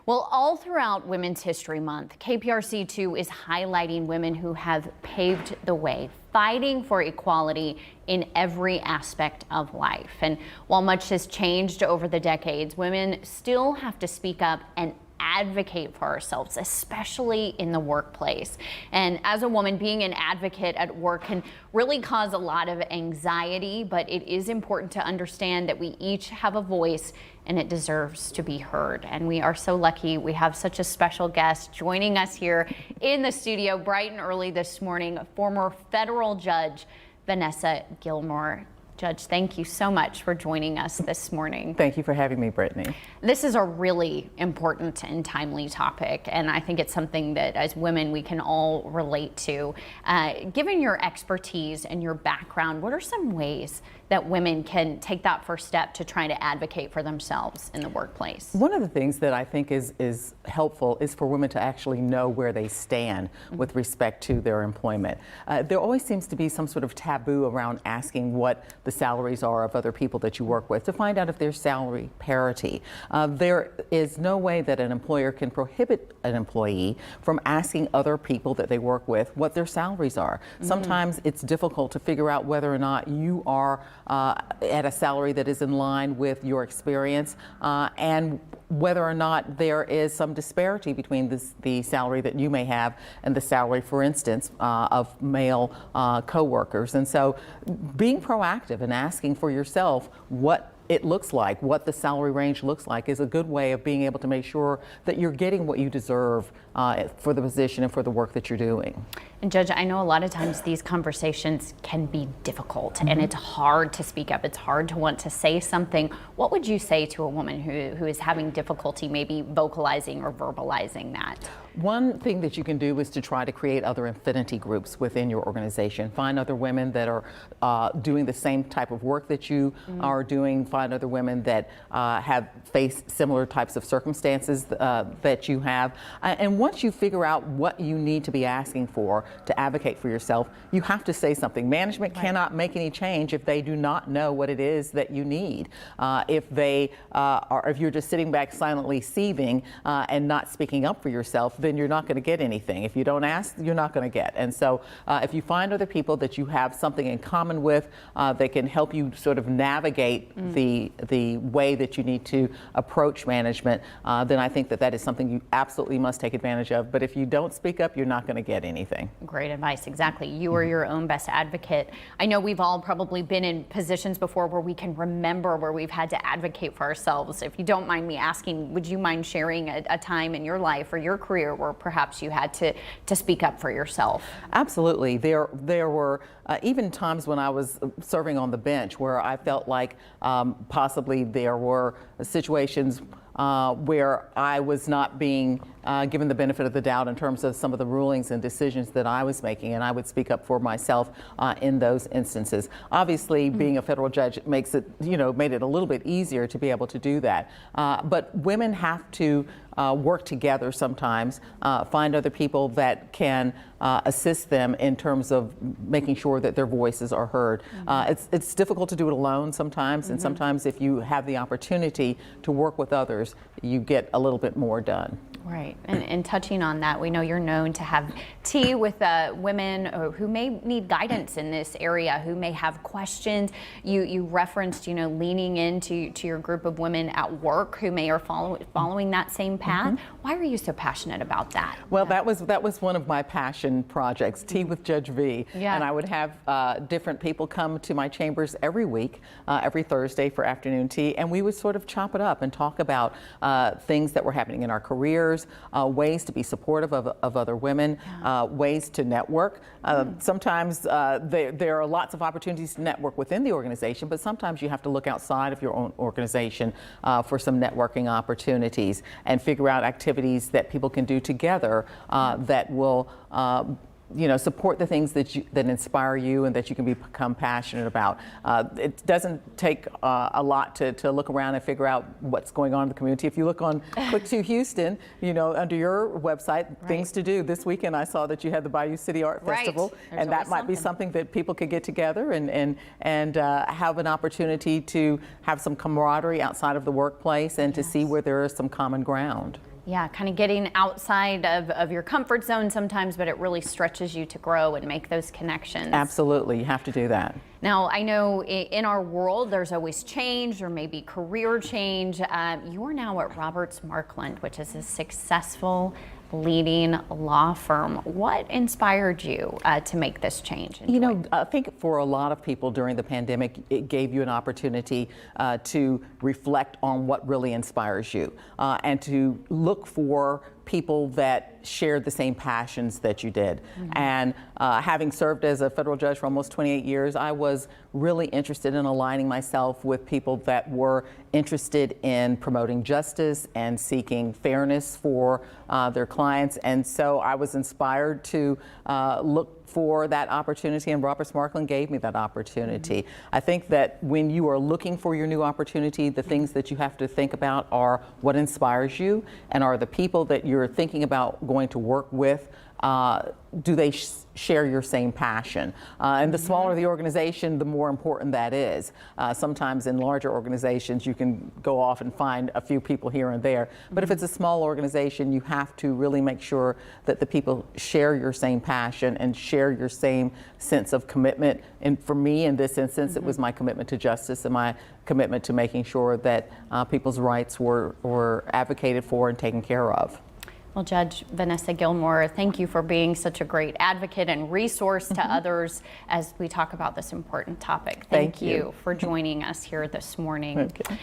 Well, all throughout Women's History Month, KPRC2 is highlighting women who have paved the way, fighting for equality in every aspect of life. And while much has changed over the decades, women still have to speak up and advocate for ourselves, especially in the workplace. And as a woman, being an advocate at work can really cause a lot of anxiety, but it is important to understand that we each have a voice and it deserves to be heard. And we are so lucky we have such a special guest joining us here in the studio bright and early this morning, former federal judge Vanessa Gilmore. Judge, thank you so much for joining us this morning. Thank you for having me, Brittany. This is a really important and timely topic, and I think it's something that as women we can all relate to. Given your expertise and your background, what are some ways that women can take that first step to try to advocate for themselves in the workplace? One of the things that I think is helpful is for women to actually know where they stand with respect to their employment. There always seems to be some sort of taboo around asking what the salaries are of other people that you work with to find out if there's salary parity. There is no way that an employer can prohibit an employee from asking other people that they work with what their salaries are. Sometimes it's difficult to figure out whether or not you are at a salary that is in line with your experience and whether or not there is some disparity between the salary that you may have and the salary, for instance, of male co-workers. And so being proactive and asking for yourself what it looks like, what the salary range looks like, is a good way of being able to make sure that you're getting what you deserve for the position and for the work that you're doing. And Judge, I know a lot of times these conversations can be difficult and it's hard to speak up. It's hard to want to say something. What would you say to a woman who is having difficulty maybe vocalizing or verbalizing that? One thing that you can do is to try to create other affinity groups within your organization. Find other women that are doing the same type of work that you are doing. Find other women that have faced similar types of circumstances that you have. And once you figure out what you need to be asking for to advocate for yourself, you have to say something. Management cannot make any change if they do not know what it is that you need. If you're just sitting back silently seething and not speaking up for yourself, then you're not going to get anything. If you don't ask, you're not going to get. And so if you find other people that you have something in common with that can help you sort of navigate the way that you need to approach management, then I think that is something you absolutely must take advantage of. But if you don't speak up, you're not going to get anything. Great advice. Exactly. You are your own best advocate. I know we've all probably been in positions before where we can remember where we've had to advocate for ourselves. If you don't mind me asking, would you mind sharing a time in your life or your career where perhaps you had to speak up for yourself? Absolutely. There were even times when I was serving on the bench where I felt like possibly there were situations where I was not being given the benefit of the doubt in terms of some of the rulings and decisions that I was making, and I would speak up for myself in those instances. Obviously, being a federal judge makes it, made it a little bit easier to be able to do that. But women have to work together sometimes, find other people that can assist them in terms of making sure that their voices are heard. It's difficult to do it alone sometimes, and sometimes if you have the opportunity to work with others, you get a little bit more done. Right, and touching on that, we know you're known to have tea with women who may need guidance in this area, who may have questions. You referenced, leaning into your group of women at work who may are following that same path. Why are you so passionate about that? Well, that was one of my passion projects, Tea with Judge V. Yeah. And I would have different people come to my chambers every week, every Thursday for afternoon tea, and we would sort of chop it up and talk about things that were happening in our careers, ways to be supportive of other women, ways to network. Sometimes there are lots of opportunities to network within the organization, but sometimes you have to look outside of your own organization for some networking opportunities and figure out activities that people can do together that will support the things that inspire you and that you can become passionate about. It doesn't take a lot to look around and figure out what's going on in the community. If you look on Click to Houston, under your website, things to do. This weekend I saw that you had the Bayou City Art Festival, and that might be something that people could get together and have an opportunity to have some camaraderie outside of the workplace and to see where there is some common ground. Yeah, kind of getting outside of your comfort zone sometimes, but it really stretches you to grow and make those connections. Absolutely, you have to do that. Now, I know in our world, there's always change or maybe career change. You're now at Roberts Markland, which is a successful leading law firm. What inspired you to make this change? You know, I think for a lot of people during the pandemic, it gave you an opportunity to reflect on what really inspires you and to look for people that shared the same passions that you did. And having served as a federal judge for almost 28 years, I was really interested in aligning myself with people that were interested in promoting justice and seeking fairness for their clients. And so I was inspired to look for that opportunity, and Roberts Markland gave me that opportunity. I think that when you are looking for your new opportunity, the things that you have to think about are what inspires you, and are the people that you're thinking about going to work with, do they share your same passion? And the smaller the organization, the more important that is. Sometimes in larger organizations, you can go off and find a few people here and there. But if it's a small organization, you have to really make sure that the people share your same passion and share your same sense of commitment. And for me, in this instance, it was my commitment to justice and my commitment to making sure that people's rights were advocated for and taken care of. Well, Judge Vanessa Gilmore, thank you for being such a great advocate and resource to others as we talk about this important topic. Thank you for joining us here this morning. Okay.